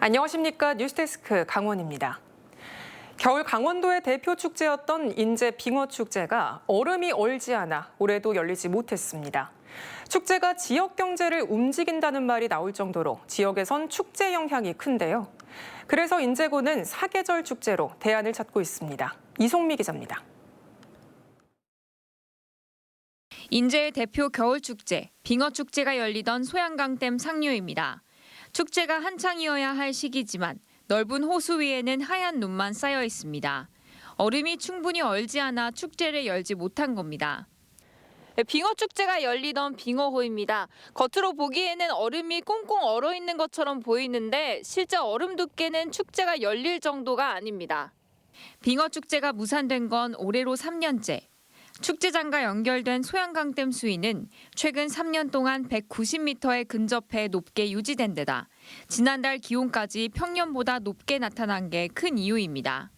안녕하십니까. 뉴스데스크 강원입니다. 겨울 강원도의 대표 축제였던 인제 빙어축제가 얼음이 얼지 않아 올해도 열리지 못했습니다. 축제가 지역 경제를 움직인다는 말이 나올 정도로 지역에선 축제 영향이 큰데요. 그래서 인제군은 사계절 축제로 대안을 찾고 있습니다. 이송미 기자입니다. 인제의 대표 겨울축제, 빙어축제가 열리던 소양강댐 상류입니다. 축제가 한창이어야 할 시기지만 넓은 호수 위에는 하얀 눈만 쌓여 있습니다. 얼음이 충분히 얼지 않아 축제를 열지 못한 겁니다. 빙어축제가 열리던 빙어호입니다. 겉으로 보기에는 얼음이 꽁꽁 얼어 있는 것처럼 보이는데 실제 얼음 두께는 축제가 열릴 정도가 아닙니다. 빙어축제가 무산된 건 올해로 3년째. 축제장과 연결된 소양강댐 수위는 최근 3년 동안 190m에 근접해 높게 유지된 데다 지난달 기온까지 평년보다 높게 나타난 게 큰 이유입니다.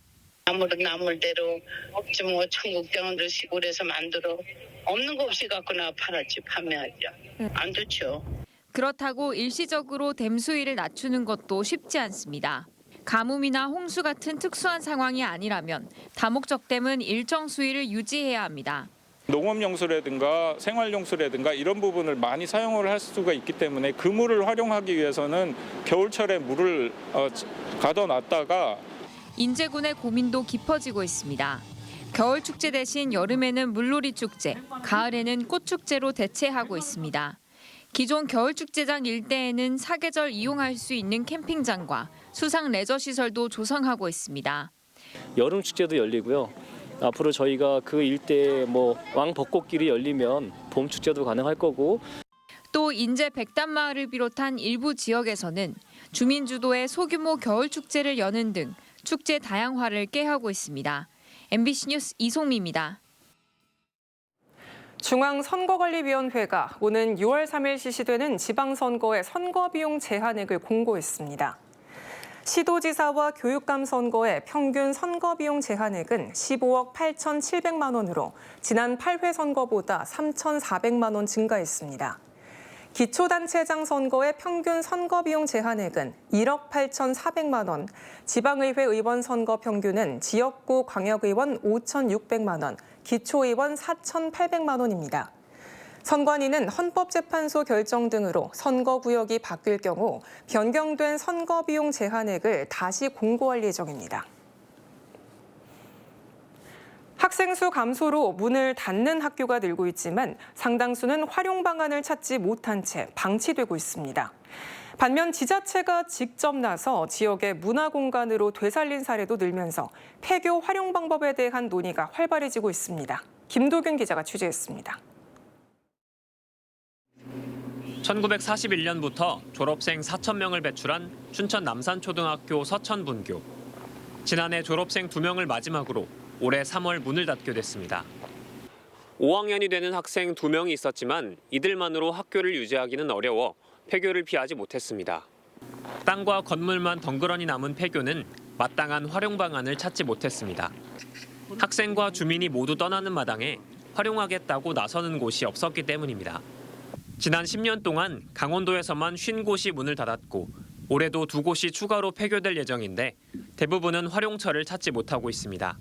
아무런 나물대로 없지 뭐 청국장도 시골에서 만들어 없는 거 없이 갖고나 팔았지 판매하죠. 안 좋죠. 그렇다고 일시적으로 댐 수위를 낮추는 것도 쉽지 않습니다. 가뭄이나 홍수 같은 특수한 상황이 아니라면 다목적댐은 일정 수위를 유지해야 합니다. 농업용수라든가 생활용수라든가 이런 부분을 많이 사용을 할 수가 있기 때문에 그 물을 활용하기 위해서는 겨울철에 물을 가둬놨다가 인제군의 고민도 깊어지고 있습니다. 겨울 축제 대신 여름에는 물놀이 축제, 가을에는 꽃 축제로 대체하고 있습니다. 기존 겨울 축제장 일대에는 사계절 이용할 수 있는 캠핑장과 수상 레저 시설도 조성하고 있습니다. 여름 축제도 열리고요. 앞으로 저희가 그 일대에 왕벚꽃길이 열리면 봄 축제도 가능할 거고. 또 인제 백담마을을 비롯한 일부 지역에서는 주민 주도의 소규모 겨울 축제를 여는 등 축제 다양화를 깨하고 있습니다. MBC 뉴스 이송미입니다. 중앙선거관리위원회가 오는 6월 3일 실시되는 지방선거의 선거비용 제한액을 공고했습니다. 시도지사와 교육감 선거의 평균 선거비용 제한액은 15억 8,700만 원으로 지난 8회 선거보다 3,400만 원 증가했습니다. 기초단체장 선거의 평균 선거비용 제한액은 1억 8,400만 원, 지방의회 의원 선거 평균은 지역구 광역의원 5,600만 원, 기초의원 4,800만 원입니다. 선관위는 헌법재판소 결정 등으로 선거구역이 바뀔 경우 변경된 선거비용 제한액을 다시 공고할 예정입니다. 학생 수 감소로 문을 닫는 학교가 늘고 있지만 상당수는 활용 방안을 찾지 못한 채 방치되고 있습니다. 반면 지자체가 직접 나서 지역의 문화 공간으로 되살린 사례도 늘면서 폐교 활용 방법에 대한 논의가 활발해지고 있습니다. 김도균 기자가 취재했습니다. 1941년부터 졸업생 4,000명을 배출한 춘천 남산초등학교 서천분교. 지난해 졸업생 2명을 마지막으로 올해 3월 문을 닫게 됐습니다. 5학년이 되는 학생 2명이 있었지만 이들만으로 학교를 유지하기는 어려워 폐교를 피하지 못했습니다. 땅과 건물만 덩그러니 남은 폐교는 마땅한 활용 방안을 찾지 못했습니다. 학생과 주민이 모두 떠나는 마당에 활용하겠다고 나서는 곳이 없었기 때문입니다. 지난 10년 동안 강원도에서만 50곳이 문을 닫았고 올해도 2곳이 추가로 폐교될 예정인데 대부분은 활용처를 찾지 못하고 있습니다.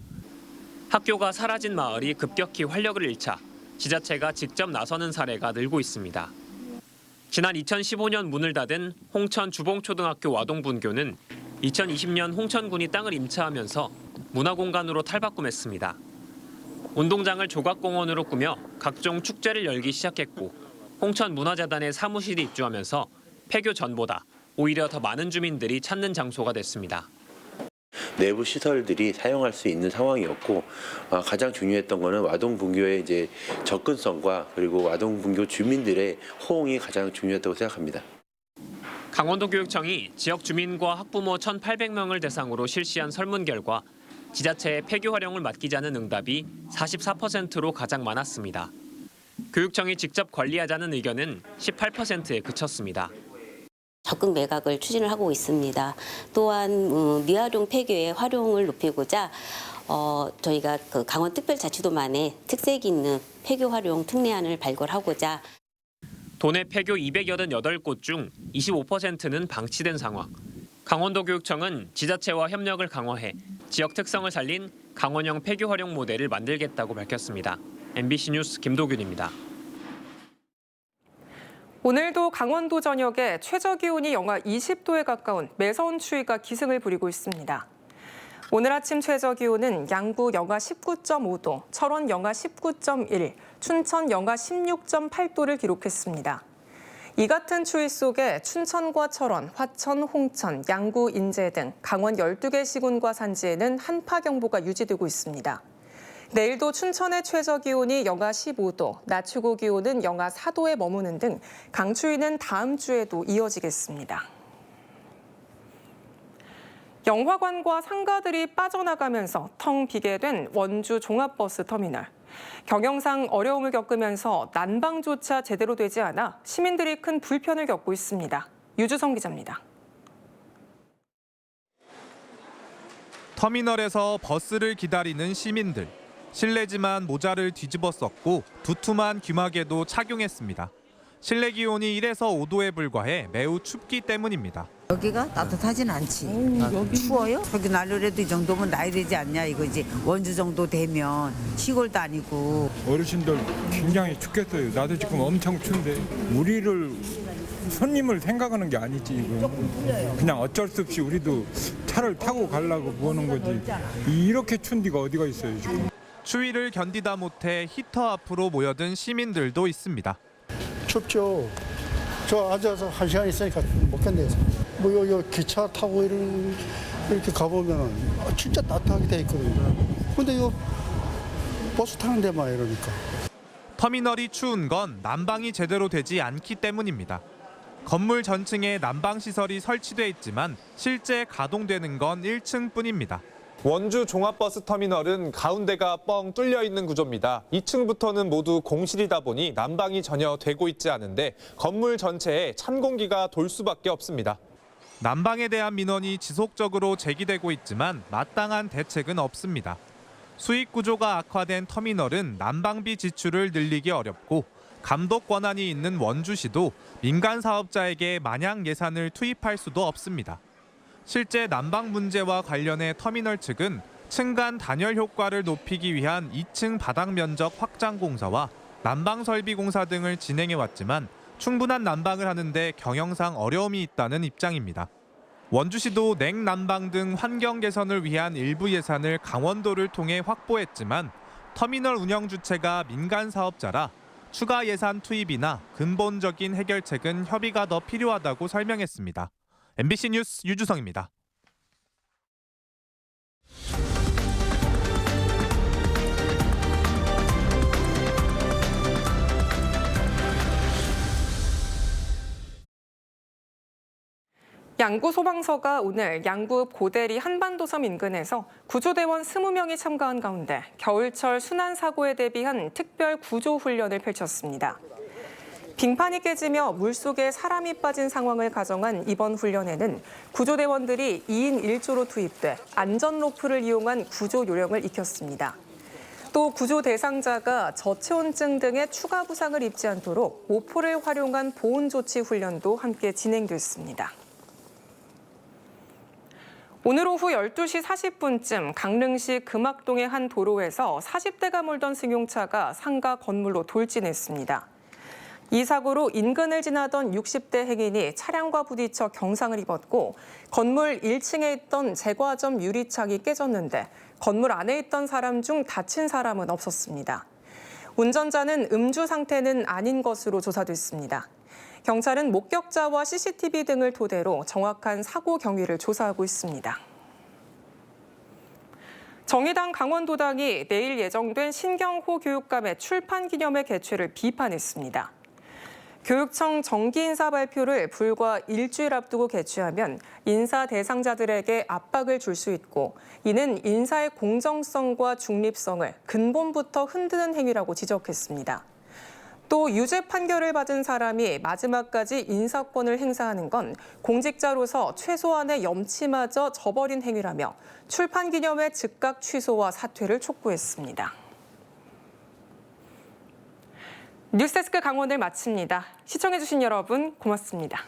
학교가 사라진 마을이 급격히 활력을 잃자 지자체가 직접 나서는 사례가 늘고 있습니다. 지난 2015년 문을 닫은 홍천 주봉초등학교 와동분교는 2020년 홍천군이 땅을 임차하면서 문화공간으로 탈바꿈했습니다. 운동장을 조각공원으로 꾸며 각종 축제를 열기 시작했고 홍천문화재단의 사무실이 입주하면서 폐교 전보다 오히려 더 많은 주민들이 찾는 장소가 됐습니다. 내부 시설들이 사용할 수 있는 상황이었고 가장 중요했던 거는 와동분교의 접근성과 그리고 와동분교 주민들의 호응이 가장 중요했다고 생각합니다. 강원도교육청이 지역 주민과 학부모 1,800명을 대상으로 실시한 설문 결과 지자체의 폐교 활용을 맡기자는 응답이 44%로 가장 많았습니다. 교육청이 직접 관리하자는 의견은 18%에 그쳤습니다. 적극 매각을 추진을 하고 있습니다. 또한 미활용 폐교의 활용을 높이고자 저희가 강원특별자치도만의 특색 있는 폐교 활용 특례안을 발굴하고자 도내 폐교 288곳 중 25%는 방치된 상황. 강원도교육청은 지자체와 협력을 강화해 지역 특성을 살린 강원형 폐교 활용 모델을 만들겠다고 밝혔습니다. MBC 뉴스 김도균입니다. 오늘도 강원도 전역에 최저기온이 영하 20도에 가까운 매서운 추위가 기승을 부리고 있습니다. 오늘 아침 최저기온은 양구 영하 19.5도, 철원 영하 19.1, 춘천 영하 16.8도를 기록했습니다. 이 같은 추위 속에 춘천과 철원, 화천, 홍천, 양구, 인제 등 강원 12개 시군과 산지에는 한파경보가 유지되고 있습니다. 내일도 춘천의 최저기온이 영하 15도, 낮 최고 기온은 영하 4도에 머무는 등 강추위는 다음 주에도 이어지겠습니다. 영화관과 상가들이 빠져나가면서 텅 비게 된 원주 종합버스 터미널. 경영상 어려움을 겪으면서 난방조차 제대로 되지 않아 시민들이 큰 불편을 겪고 있습니다. 유주성 기자입니다. 터미널에서 버스를 기다리는 시민들. 실내지만 모자를 뒤집어 썼고 두툼한 귀마개도 착용했습니다. 실내 기온이 1에서 5도에 불과해 매우 춥기 때문입니다. 여기가 따뜻하진 않지. 여기 추워요? 저기 난로라도 이 정도면 나야 되지 않냐 이거지. 원주 정도 되면 시골도 아니고. 어르신들 굉장히 춥겠어요. 나도 지금 엄청 추운데 우리를 손님을 생각하는 게 아니지 이거. 그냥 어쩔 수 없이 우리도 차를 타고 가려고 보는 거지. 이렇게 추운 데가 어디가 있어요 지금. 추위를 견디다 못해 히터 앞으로 모여든 시민들도 있습니다. 춥죠. 저 앉아서 1시간 있으니까 못 견뎌서. 뭐 요 기차 타고 이렇게 가보면 진짜 따뜻하게 돼 있거든요. 근데 요 버스 타는 데만 이러니까. 터미널이 추운 건 난방이 제대로 되지 않기 때문입니다. 건물 전층에 난방 시설이 설치돼 있지만 실제 가동되는 건 1층뿐입니다. 원주 종합버스 터미널은 가운데가 뻥 뚫려 있는 구조입니다. 2층부터는 모두 공실이다 보니 난방이 전혀 되고 있지 않은데 건물 전체에 찬 공기가 돌 수밖에 없습니다. 난방에 대한 민원이 지속적으로 제기되고 있지만 마땅한 대책은 없습니다. 수익 구조가 악화된 터미널은 난방비 지출을 늘리기 어렵고 감독 권한이 있는 원주시도 민간 사업자에게 마냥 예산을 투입할 수도 없습니다. 실제 난방 문제와 관련해 터미널 측은 층간 단열 효과를 높이기 위한 2층 바닥 면적 확장 공사와 난방 설비 공사 등을 진행해왔지만 충분한 난방을 하는데 경영상 어려움이 있다는 입장입니다. 원주시도 냉난방 등 환경 개선을 위한 일부 예산을 강원도를 통해 확보했지만 터미널 운영 주체가 민간 사업자라 추가 예산 투입이나 근본적인 해결책은 협의가 더 필요하다고 설명했습니다. MBC 뉴스 유주성입니다. 양구 소방서가 오늘 양구 고대리 한반도섬 인근에서 구조대원 20명이 참가한 가운데 겨울철 순환 사고에 대비한 특별 구조 훈련을 펼쳤습니다. 빙판이 깨지며 물속에 사람이 빠진 상황을 가정한 이번 훈련에는 구조대원들이 2인 1조로 투입돼 안전 로프를 이용한 구조 요령을 익혔습니다. 또 구조 대상자가 저체온증 등의 추가 부상을 입지 않도록 오포를 활용한 보온 조치 훈련도 함께 진행됐습니다. 오늘 오후 12시 40분쯤 강릉시 금악동의 한 도로에서 40대가 몰던 승용차가 상가 건물로 돌진했습니다. 이 사고로 인근을 지나던 60대 행인이 차량과 부딪혀 경상을 입었고 건물 1층에 있던 제과점 유리창이 깨졌는데 건물 안에 있던 사람 중 다친 사람은 없었습니다. 운전자는 음주 상태는 아닌 것으로 조사됐습니다. 경찰은 목격자와 CCTV 등을 토대로 정확한 사고 경위를 조사하고 있습니다. 정의당 강원도당이 내일 예정된 신경호 교육감의 출판 기념회 개최를 비판했습니다. 교육청 정기 인사 발표를 불과 일주일 앞두고 개최하면 인사 대상자들에게 압박을 줄 수 있고 이는 인사의 공정성과 중립성을 근본부터 흔드는 행위라고 지적했습니다. 또 유죄 판결을 받은 사람이 마지막까지 인사권을 행사하는 건 공직자로서 최소한의 염치마저 저버린 행위라며 출판 기념회 즉각 취소와 사퇴를 촉구했습니다. 뉴스데스크 강원을 마칩니다. 시청해주신 여러분 고맙습니다.